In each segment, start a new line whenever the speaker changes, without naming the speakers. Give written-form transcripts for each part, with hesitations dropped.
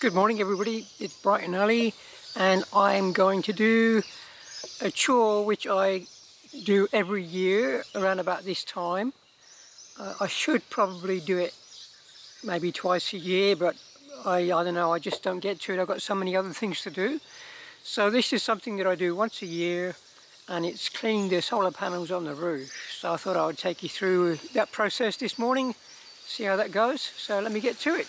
Good morning everybody, it's bright and early and I'm going to do a chore which I do every year around about this time. I should probably do it maybe twice a year, but I don't know, I just don't get to it. I've got so many other things to do. So this is something that I do once a year, and it's cleaning the solar panels on the roof. So I thought I would take you through that process this morning, see how that goes. So let me get to it.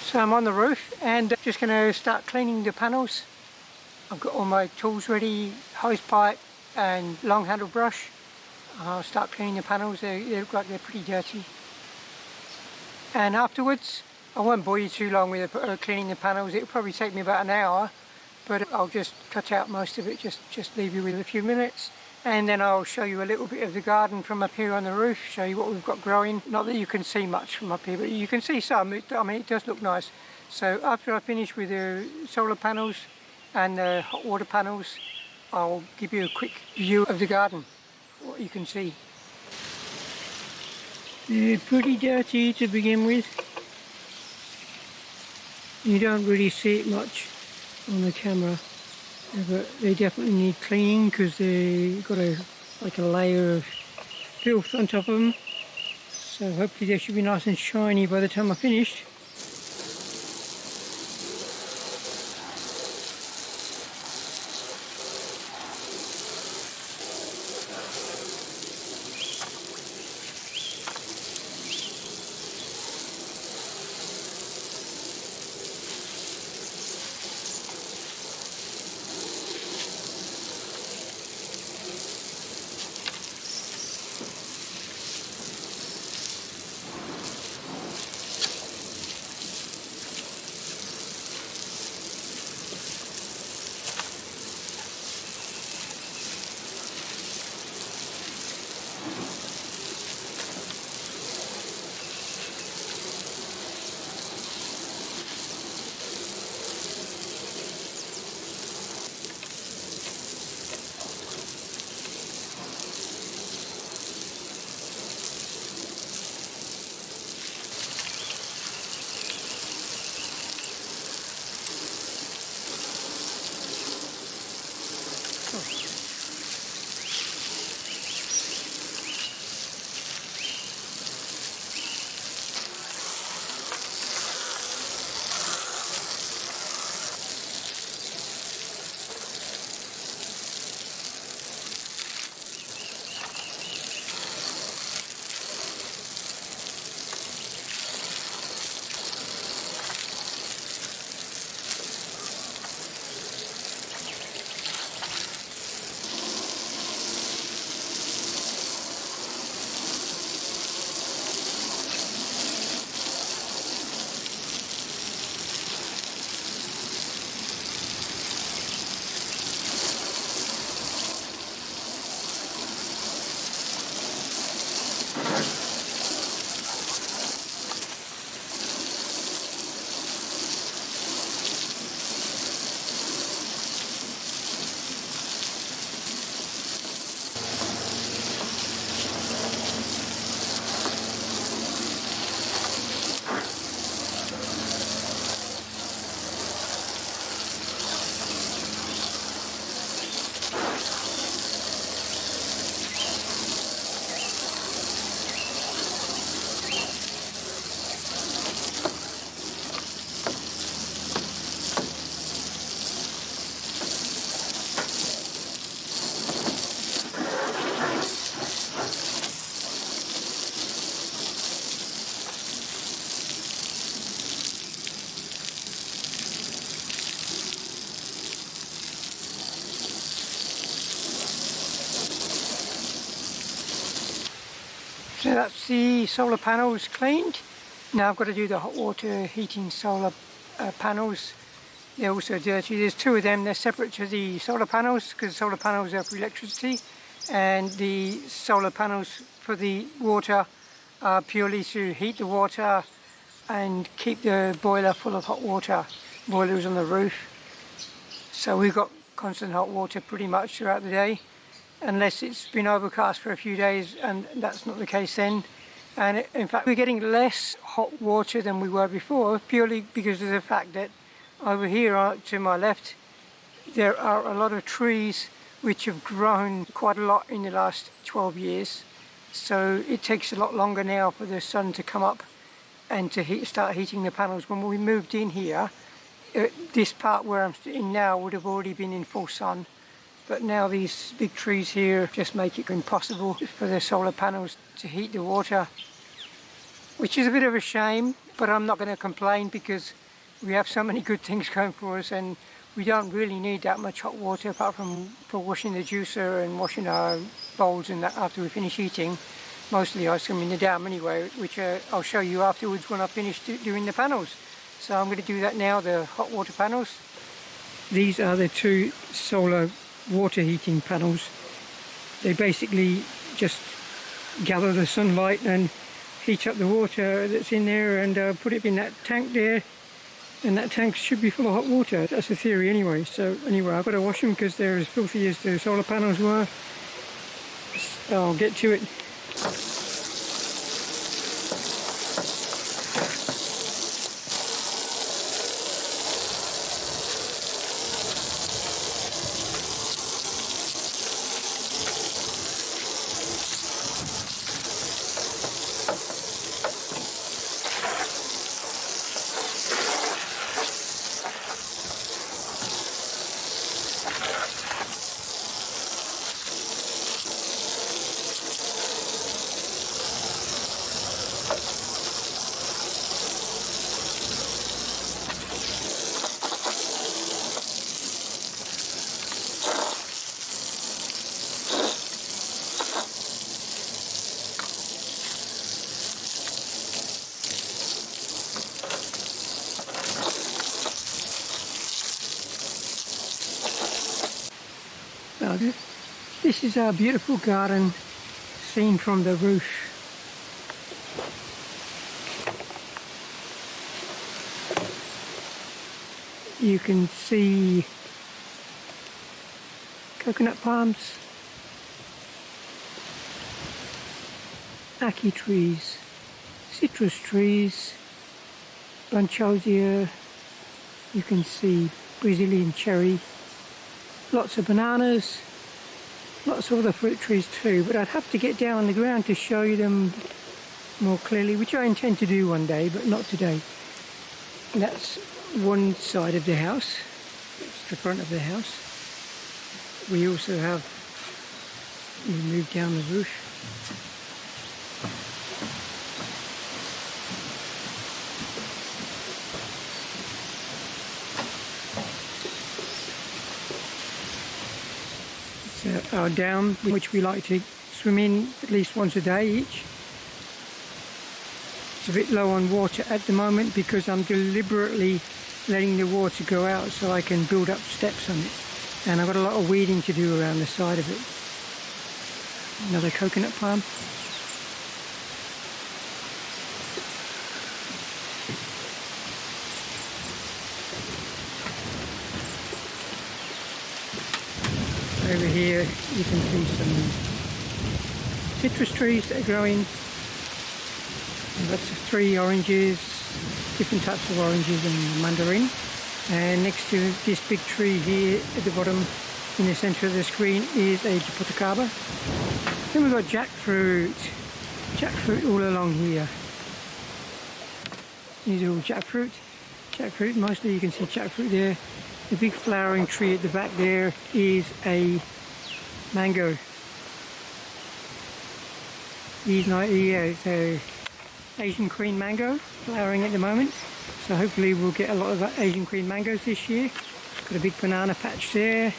So I'm on the roof and just going to start cleaning the panels. I've got all my tools ready, hose pipe and long handle brush. I'll start cleaning the panels. They look like they're pretty dirty. And afterwards, I won't bore you too long with cleaning the panels. It'll probably take me about an hour, but I'll just cut out most of it, just leave you with a few minutes. And then I'll show you a little bit of the garden from up here on the roof, show you what we've got growing. Not that you can see much from up here, but you can see some. I mean, it does look nice. So after I finish with the solar panels and the hot water panels, I'll give you a quick view of the garden, what you can see. They're pretty dirty to begin with. You don't really see it much on the camera, but they definitely need cleaning because they've got like a layer of filth on top of them. So hopefully they should be nice and shiny by the time I finish. So that's the solar panels cleaned. Now I've got to do the hot water heating solar panels. They're also dirty. There's two of them. They're separate to the solar panels because solar panels are for electricity, and the solar panels for the water are purely to heat the water and keep the boiler full of hot water. Boiler is on the roof, so we've got constant hot water pretty much throughout the day, unless it's been overcast for a few days, and that's not the case then. And in fact, we're getting less hot water than we were before, purely because of the fact that over here to my left, there are a lot of trees which have grown quite a lot in the last 12 years. So it takes a lot longer now for the sun to come up and to start heating the panels. When we moved in here, this part where I'm in now would have already been in full sun. But now these big trees here just make it impossible for the solar panels to heat the water, which is a bit of a shame, but I'm not going to complain because we have so many good things going for us, and we don't really need that much hot water apart from for washing the juicer and washing our bowls and that after we finish eating. Mostly I swim in the dam anyway, which I'll show you afterwards when I finish doing the panels. So I'm going to do that now, the hot water panels. These are the two solar water heating panels. They basically just gather the sunlight and heat up the water that's in there and put it in that tank there, and that tank should be full of hot water. That's the theory anyway. So anyway, I've got to wash them because they're as filthy as the solar panels were. So I'll get to it. Now this is our beautiful garden seen from the roof. You can see coconut palms, ackee trees, citrus trees, bunchosia, you can see Brazilian cherry, lots of bananas, lots of other fruit trees too, but I'd have to get down on the ground to show you them more clearly, which I intend to do one day, but not today. And that's one side of the house, it's the front of the house. We also have, we move down the roof. It's our dam, which we like to swim in at least once a day each. It's a bit low on water at the moment because I'm deliberately letting the water go out so I can build up steps on it. And I've got a lot of weeding to do around the side of it. Another coconut palm. Over here you can see some citrus trees that are growing. That's 3 oranges, different types of oranges and mandarin. And next to this big tree here at the bottom in the centre of the screen is a japoticaba. Then we've got jackfruit all along here. These are all jackfruit, mostly you can see jackfruit there. The big flowering tree at the back there is a mango. It's a Asian Queen mango flowering at the moment. So hopefully we'll get a lot of Asian Queen mangoes this year. Got a big banana patch there.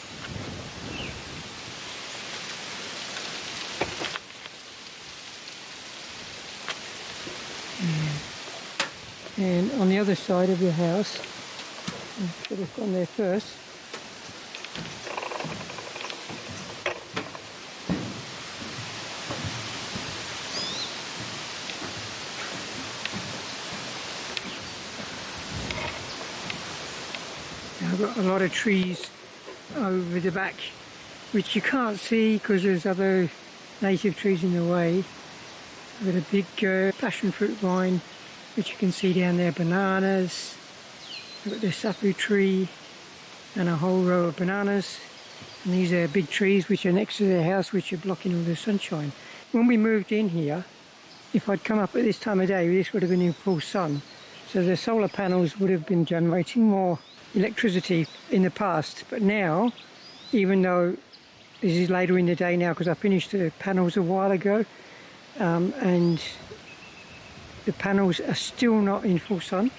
And on the other side of your house, I should have gone there first. I've got a lot of trees over the back which you can't see because there's other native trees in the way. I've got a big passion fruit vine which you can see down there, bananas. I've got the safu tree and a whole row of bananas, and these are big trees which are next to the house which are blocking all the sunshine. When we moved in here, if I'd come up at this time of day, this would have been in full sun, so the solar panels would have been generating more electricity in the past. But now, even though this is later in the day now because I finished the panels a while ago, and the panels are still not in full sun,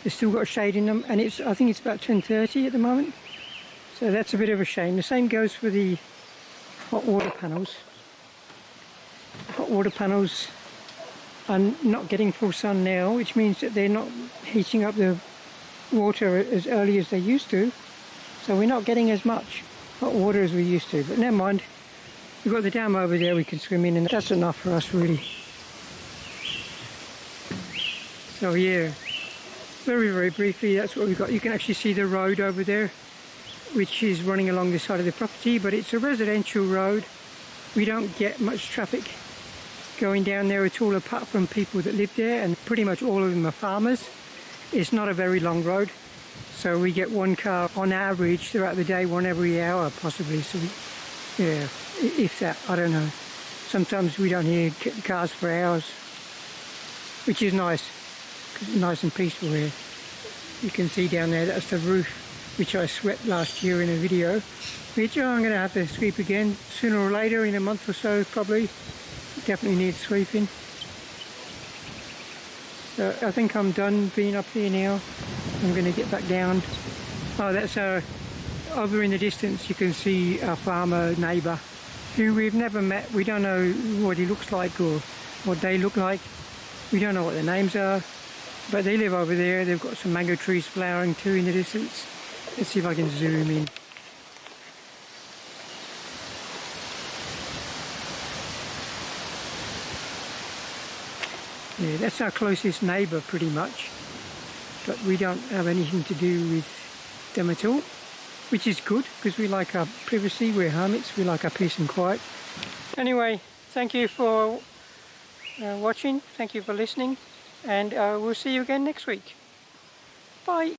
they've still got shade in them, and I think it's about 10:30 at the moment, so that's a bit of a shame. The same goes for the hot water panels. Hot water panels are not getting full sun now, which means that they're not heating up the water as early as they used to, so we're not getting as much hot water as we used to. But never mind, we've got the dam over there we can swim in, and that's enough for us really. So yeah, very briefly, that's what we've got. You can actually see the road over there which is running along the side of the property, but it's a residential road. We don't get much traffic going down there at all apart from people that live there, and pretty much all of them are farmers. It's not a very long road, so we get one car on average throughout the day, one every hour possibly. So yeah, if that, I don't know. Sometimes we don't hear cars for hours, which is nice, 'cause it's nice and peaceful here. You can see down there, that's the roof which I swept last year in a video, which I'm going to have to sweep again sooner or later, in a month or so probably. Definitely needs sweeping. So I think I'm done being up here now. I'm going to get back down. Oh, that's over in the distance you can see our farmer neighbour who we've never met. We don't know what he looks like or what they look like. We don't know what their names are, but they live over there. They've got some mango trees flowering too in the distance. Let's see if I can zoom in. Yeah, that's our closest neighbour pretty much, but we don't have anything to do with them at all, which is good because we like our privacy. We're hermits, we like our peace and quiet. Anyway, thank you for watching, thank you for listening, and we'll see you again next week. Bye.